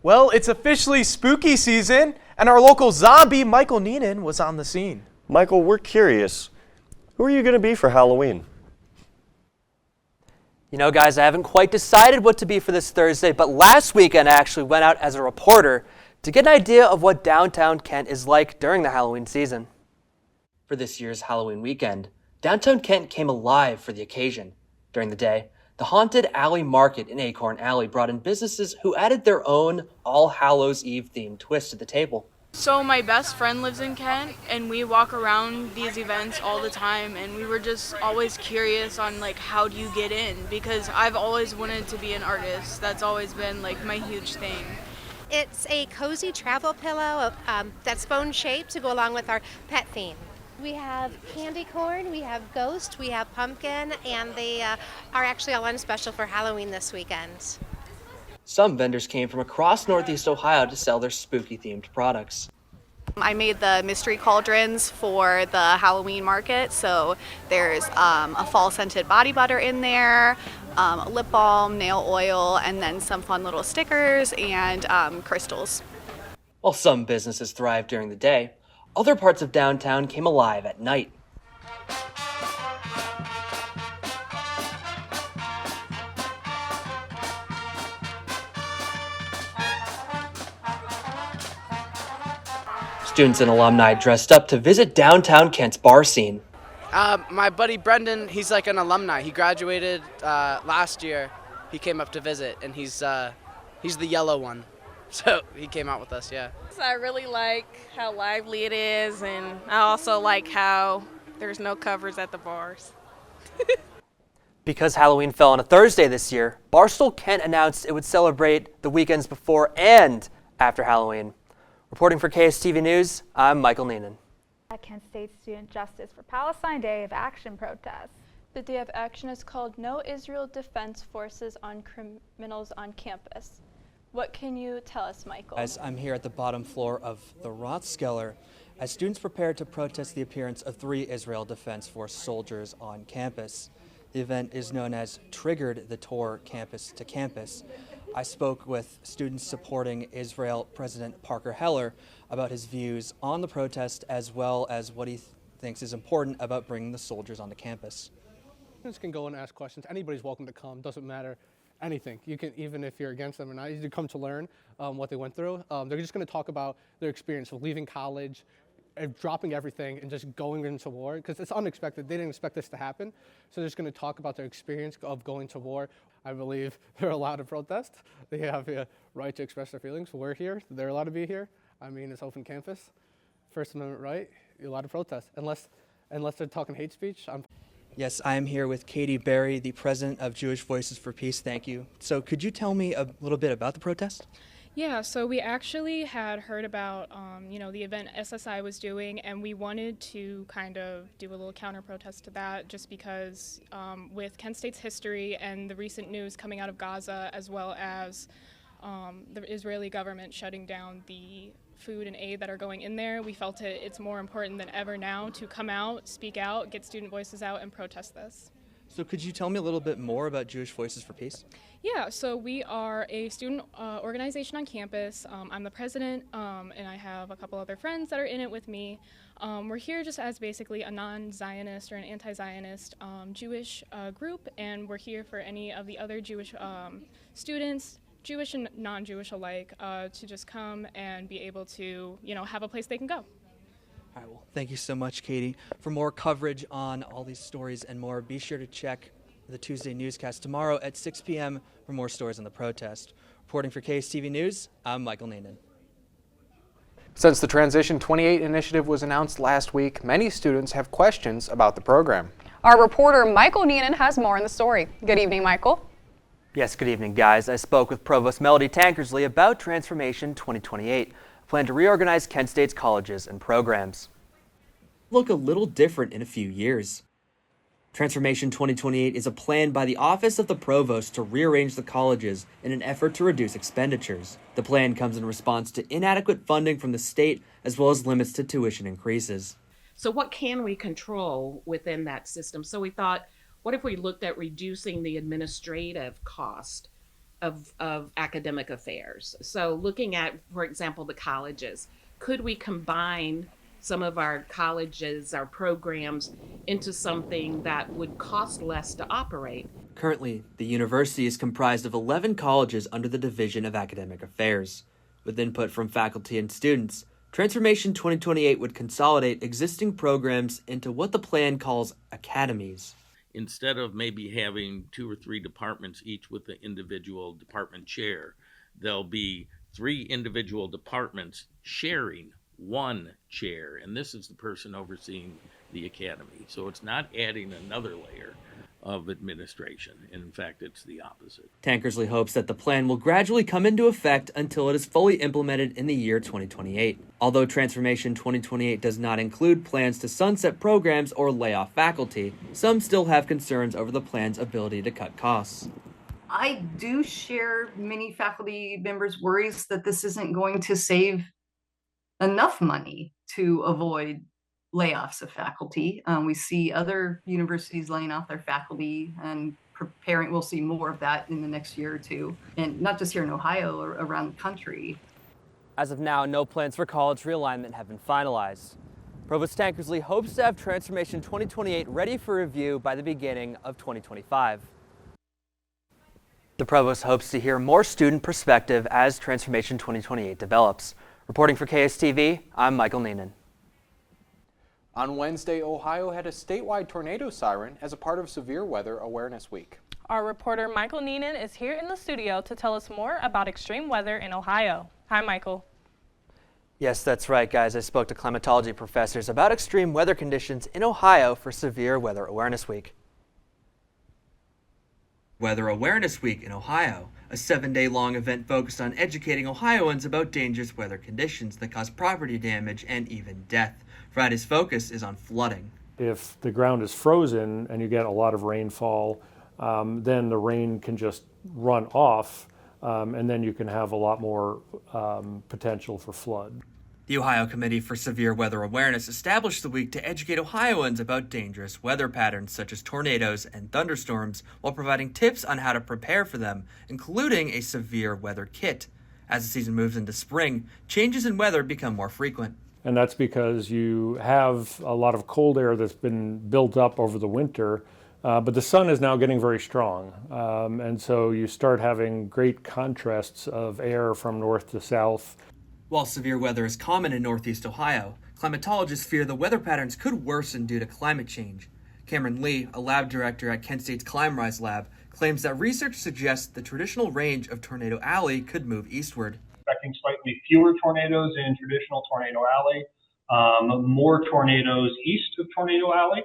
Well, it's officially spooky season, and our local zombie, Michael Neenan, was on the scene. Michael, we're curious. Who are you going to be for Halloween? You know, guys, I haven't quite decided what to be for this Thursday, but last weekend I actually went out as a reporter to get an idea of what downtown Kent is like during the Halloween season. For this year's Halloween weekend, downtown Kent came alive for the occasion. During the day, the Haunted Alley Market in Acorn Alley brought in businesses who added their own All Hallows Eve themed twist to the table. So my best friend lives in Kent, and we walk around these events all the time, and we were just always curious on how do you get in, because I've always wanted to be an artist. That's always been my huge thing. It's a cozy travel pillow that's bone shaped to go along with our pet theme. We have candy corn, we have ghost, we have pumpkin, and they are actually all on special for Halloween this weekend. Some vendors came from across Northeast Ohio to sell their spooky-themed products. I made the mystery cauldrons for the Halloween market, so there's a fall-scented body butter in there, a lip balm, nail oil, and then some fun little stickers and crystals. While some businesses thrived during the day, other parts of downtown came alive at night. Students and alumni dressed up to visit downtown Kent's bar scene. My buddy Brendan, he's an alumni. He graduated last year. He came up to visit, and he's the yellow one. So he came out with us, yeah. I really like how lively it is, and I also like how there's no covers at the bars. Because Halloween fell on a Thursday this year, Barstool Kent announced it would celebrate the weekends before and after Halloween. Reporting for KSTV News, I'm Michael Neenan. Kent State Student Justice for Palestine Day of Action protest. The Day of Action is called No Israel Defense Forces on Criminals on Campus. What can you tell us, Michael? As I'm here at the bottom floor of the Rothskeller, as students prepare to protest the appearance of 3 Israel Defense Force soldiers on campus. The event is known as Triggered the Tour Campus to Campus. I spoke with students supporting Israel President Parker Heller about his views on the protest as well as what he thinks is important about bringing the soldiers onto campus. Students can go and ask questions. Anybody's welcome to come. Doesn't matter anything. You can, even if you're against them or not, you can come to learn what they went through. They're just going to talk about their experience of leaving college, dropping everything and just going into war, because it's unexpected. They didn't expect this to happen. So they're just going to talk about their experience of going to war. I believe they're allowed to protest. They have a right to express their feelings. We're here. They're allowed to be here. I mean, it's open campus. First Amendment right. You're allowed to protest. Unless they're talking hate speech. Yes, I am here with Katie Berry, the president of Jewish Voices for Peace. Thank you. So could you tell me a little bit about the protest? Yeah, so we actually had heard about, the event SSI was doing, and we wanted to kind of do a little counter-protest to that just because with Kent State's history and the recent news coming out of Gaza, as well as the Israeli government shutting down the food and aid that are going in there, we felt it's more important than ever now to come out, speak out, get student voices out, and protest this. So could you tell me a little bit more about Jewish Voices for Peace? Yeah, so we are a student organization on campus. I'm the president, and I have a couple other friends that are in it with me. We're here just as basically a non-Zionist or an anti-Zionist Jewish group, and we're here for any of the other Jewish students, Jewish and non-Jewish alike, to just come and be able to, have a place they can go. All right, well, thank you so much, Katie. For more coverage on all these stories and more, be sure to check the Tuesday newscast tomorrow at 6 p.m. for more stories on the protest. Reporting for KSTV News, I'm Michael Neenan. Since the Transition 28 initiative was announced last week, many students have questions about the program. Our reporter Michael Neenan has more in the story. Good evening, Michael. Yes, good evening, guys. I spoke with Provost Melody Tankersley about Transformation 2028, a plan to reorganize Kent State's colleges and programs. Look a little different in a few years. Transformation 2028 is a plan by the Office of the Provost to rearrange the colleges in an effort to reduce expenditures. The plan comes in response to inadequate funding from the state as well as limits to tuition increases. So what can we control within that system? So we thought, what if we looked at reducing the administrative cost of academic affairs. So looking at, for example, the colleges, could we combine some of our colleges, our programs, into something that would cost less to operate? Currently, the university is comprised of 11 colleges under the Division of Academic Affairs. With input from faculty and students, Transformation 2028 would consolidate existing programs into what the plan calls academies. Instead of maybe having 2 or 3 departments, each with the individual department chair, there'll be 3 individual departments sharing 1 chair, and this is the person overseeing the academy. So it's not adding another layer of administration. In fact, it's the opposite. Tankersley hopes that the plan will gradually come into effect until it is fully implemented in the year 2028. Although Transformation 2028 does not include plans to sunset programs or lay off faculty, some still have concerns over the plan's ability to cut costs. I do share many faculty members' worries that this isn't going to save enough money to avoid layoffs of faculty. We see other universities laying off their faculty and preparing. We'll see more of that in the next year or two, and not just here in Ohio, or around the country. As of now, no plans for college realignment have been finalized. Provost Tankersley hopes to have Transformation 2028 ready for review by the beginning of 2025. The Provost hopes to hear more student perspective as Transformation 2028 develops. Reporting for KSTV, I'm Michael Neenan. On Wednesday, Ohio had a statewide tornado siren as a part of Severe Weather Awareness Week. Our reporter Michael Neenan is here in the studio to tell us more about extreme weather in Ohio. Hi, Michael. Yes, that's right, guys. I spoke to climatology professors about extreme weather conditions in Ohio for Severe Weather Awareness Week. Weather Awareness Week in Ohio, a 7-day-long event focused on educating Ohioans about dangerous weather conditions that cause property damage and even death. Friday's focus is on flooding. If the ground is frozen and you get a lot of rainfall, then the rain can just run off, and then you can have a lot more potential for flood. The Ohio Committee for Severe Weather Awareness established the week to educate Ohioans about dangerous weather patterns such as tornadoes and thunderstorms while providing tips on how to prepare for them, including a severe weather kit. As the season moves into spring, changes in weather become more frequent. And that's because you have a lot of cold air that's been built up over the winter, but the sun is now getting very strong. And so you start having great contrasts of air from north to south. While severe weather is common in Northeast Ohio, climatologists fear the weather patterns could worsen due to climate change. Cameron Lee, a lab director at Kent State's ClimeRise lab, claims that research suggests the traditional range of Tornado Alley could move eastward. Expecting slightly fewer tornadoes in traditional Tornado Alley, more tornadoes east of Tornado Alley,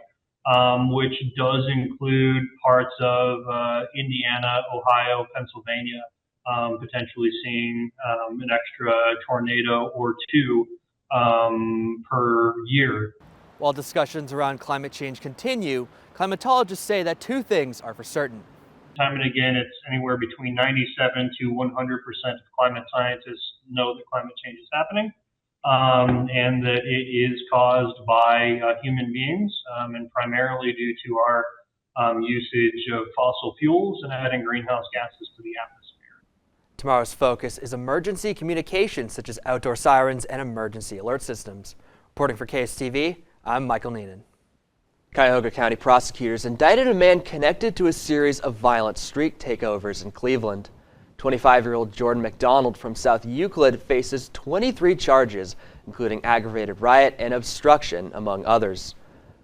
which does include parts of Indiana, Ohio, Pennsylvania, potentially seeing an extra tornado or 2 per year. While discussions around climate change continue, climatologists say that 2 things are for certain. Time and again, it's anywhere between 97 to 100% of climate scientists know that climate change is happening, and that it is caused by human beings, and primarily due to our usage of fossil fuels and adding greenhouse gases to the atmosphere. Tomorrow's focus is emergency communications such as outdoor sirens and emergency alert systems. Reporting for KSTV, I'm Michael Neenan. Cuyahoga County prosecutors indicted a man connected to a series of violent street takeovers in Cleveland. 25-year-old Jordan McDonald from South Euclid faces 23 charges, including aggravated riot and obstruction, among others.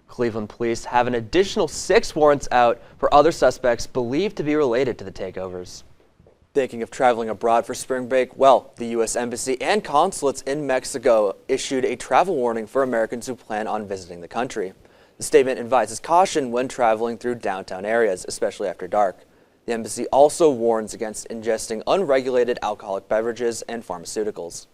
Cleveland police have an additional 6 warrants out for other suspects believed to be related to the takeovers. Thinking of traveling abroad for spring break? Well, the U.S. Embassy and consulates in Mexico issued a travel warning for Americans who plan on visiting the country. The statement advises caution when traveling through downtown areas, especially after dark. The embassy also warns against ingesting unregulated alcoholic beverages and pharmaceuticals.